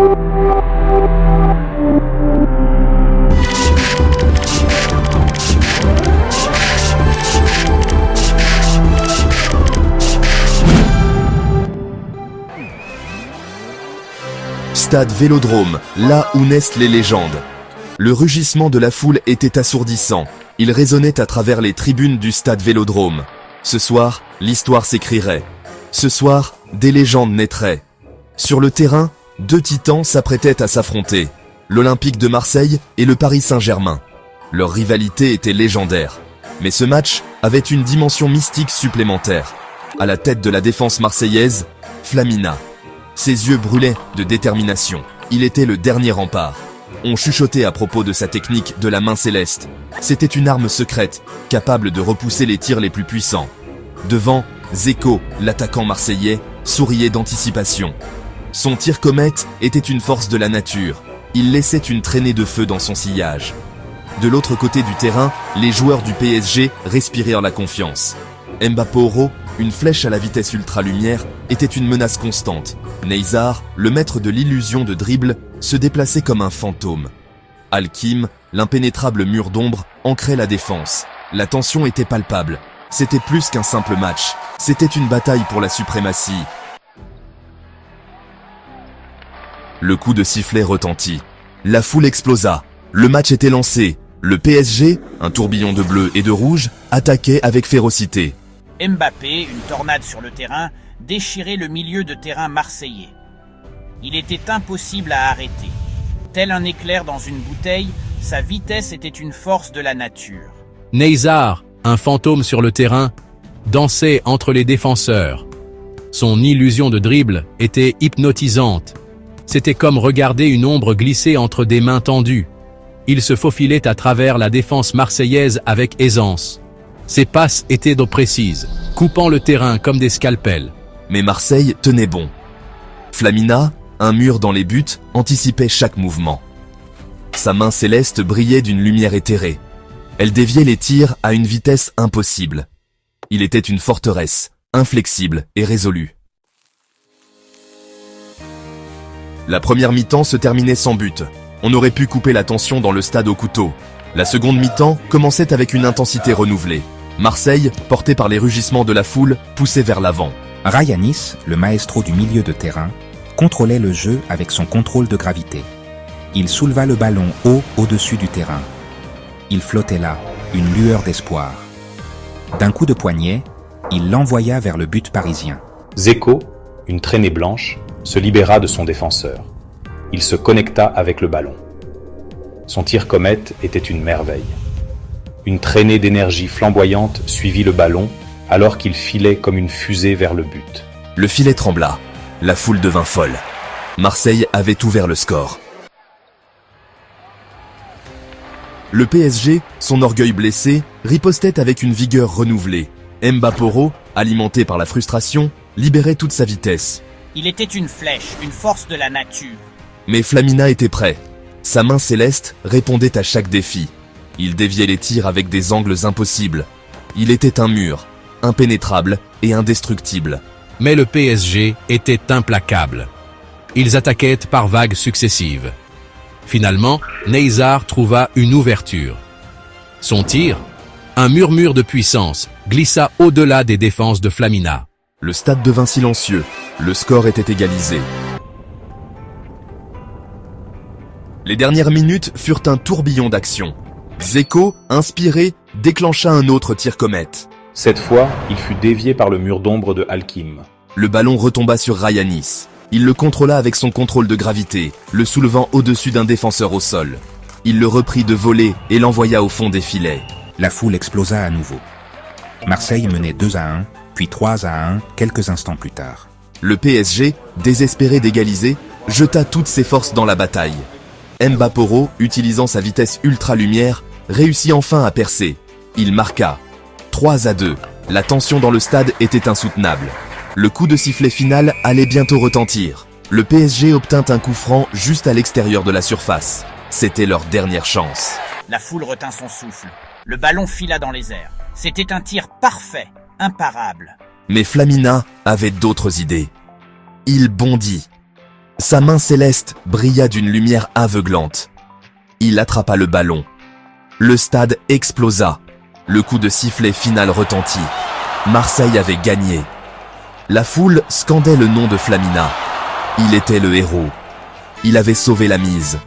Stade Vélodrome, là où naissent les légendes. Le rugissement de la foule était assourdissant. Il résonnait à travers les tribunes du stade Vélodrome. Ce soir, l'histoire s'écrirait. Ce soir, des légendes naîtraient. Sur le terrain, deux titans s'apprêtaient à s'affronter. L'Olympique de Marseille et le Paris Saint-Germain. Leur rivalité était légendaire. Mais ce match avait une dimension mystique supplémentaire. À la tête de la défense marseillaise, Flamina. Ses yeux brûlaient de détermination. Il était le dernier rempart. On chuchotait à propos de sa technique de la main céleste. C'était une arme secrète, capable de repousser les tirs les plus puissants. Devant, Dzeko, l'attaquant marseillais, souriait d'anticipation. Son tir comète était une force de la nature. Il laissait une traînée de feu dans son sillage. De l'autre côté du terrain, les joueurs du PSG respirèrent la confiance. Mbaporo, une flèche à la vitesse ultra-lumière, était une menace constante. Neymar, le maître de l'illusion de dribble, se déplaçait comme un fantôme. Hakim, l'impénétrable mur d'ombre, ancrait la défense. La tension était palpable. C'était plus qu'un simple match. C'était une bataille pour la suprématie. Le coup de sifflet retentit. La foule explosa. Le match était lancé. Le PSG, un tourbillon de bleu et de rouge, attaquait avec férocité. Mbappé, une tornade sur le terrain, déchirait le milieu de terrain marseillais. Il était impossible à arrêter. Tel un éclair dans une bouteille, sa vitesse était une force de la nature. Neymar, un fantôme sur le terrain, dansait entre les défenseurs. Son illusion de dribble était hypnotisante. C'était comme regarder une ombre glisser entre des mains tendues. Il se faufilait à travers la défense marseillaise avec aisance. Ses passes étaient d'eau précise, coupant le terrain comme des scalpels. Mais Marseille tenait bon. Flamina, un mur dans les buts, anticipait chaque mouvement. Sa main céleste brillait d'une lumière éthérée. Elle déviait les tirs à une vitesse impossible. Il était une forteresse, inflexible et résolue. La première mi-temps se terminait sans but. On aurait pu couper la tension dans le stade au couteau. La seconde mi-temps commençait avec une intensité renouvelée. Marseille, porté par les rugissements de la foule, poussait vers l'avant. Rayanis, le maestro du milieu de terrain, contrôlait le jeu avec son contrôle de gravité. Il souleva le ballon haut au-dessus du terrain. Il flottait là, une lueur d'espoir. D'un coup de poignet, il l'envoya vers le but parisien. Dzeko, une traînée blanche, se libéra de son défenseur. Il se connecta avec le ballon. Son tir comète était une merveille. Une traînée d'énergie flamboyante suivit le ballon alors qu'il filait comme une fusée vers le but. Le filet trembla. La foule devint folle. Marseille avait ouvert le score. Le PSG, son orgueil blessé, ripostait avec une vigueur renouvelée. Mbaporo, alimenté par la frustration, libérait toute sa vitesse. Il était une flèche, une force de la nature. Mais Flamina était prêt. Sa main céleste répondait à chaque défi. Il déviait les tirs avec des angles impossibles. Il était un mur, impénétrable et indestructible. Mais le PSG était implacable. Ils attaquaient par vagues successives. Finalement, Neymar trouva une ouverture. Son tir, un murmure de puissance, glissa au-delà des défenses de Flamina. Le stade devint silencieux. Le score était égalisé. Les dernières minutes furent un tourbillon d'action. Dzeko, inspiré, déclencha un autre tir comète. Cette fois, il fut dévié par le mur d'ombre de Hakim. Le ballon retomba sur Rayanis. Il le contrôla avec son contrôle de gravité, le soulevant au-dessus d'un défenseur au sol. Il le reprit de volée et l'envoya au fond des filets. La foule explosa à nouveau. Marseille menait 2-1, puis 3-1 quelques instants plus tard. Le PSG, désespéré d'égaliser, jeta toutes ses forces dans la bataille. Mbaporo, utilisant sa vitesse ultra-lumière, réussit enfin à percer. Il marqua. 3-2. La tension dans le stade était insoutenable. Le coup de sifflet final allait bientôt retentir. Le PSG obtint un coup franc juste à l'extérieur de la surface. C'était leur dernière chance. La foule retint son souffle. Le ballon fila dans les airs. C'était un tir parfait, imparable. Mais Flamina avait d'autres idées. Il bondit. Sa main céleste brilla d'une lumière aveuglante. Il attrapa le ballon. Le stade explosa. Le coup de sifflet final retentit. Marseille avait gagné. La foule scandait le nom de Flamina. Il était le héros. Il avait sauvé la mise.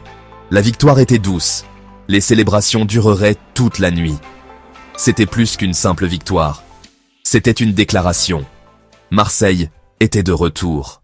La victoire était douce. Les célébrations dureraient toute la nuit. C'était plus qu'une simple victoire. C'était une déclaration. Marseille était de retour.